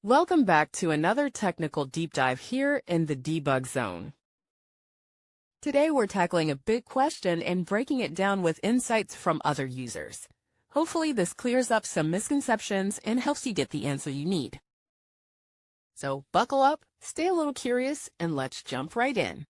Welcome back to another technical deep dive here in the debug zone. Today we're tackling a big question and breaking it down with insights from other users. Hopefully this clears up some misconceptions and helps you get the answer you need. So buckle up, stay a little curious, and let's jump right in.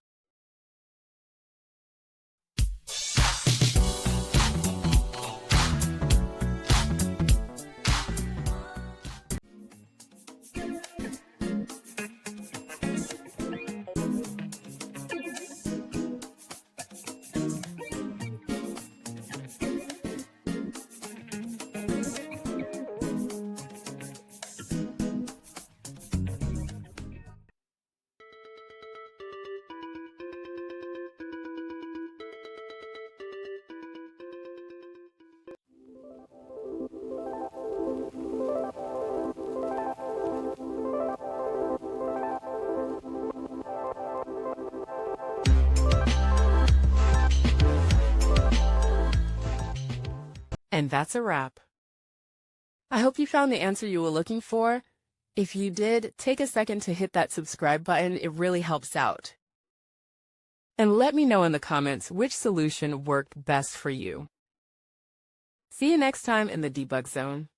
And that's a wrap. I hope you found the answer you were looking for. If you did, take a second to hit that subscribe button. It really helps out. And let me know in the comments which solution worked best for you. See you next time in the debug zone.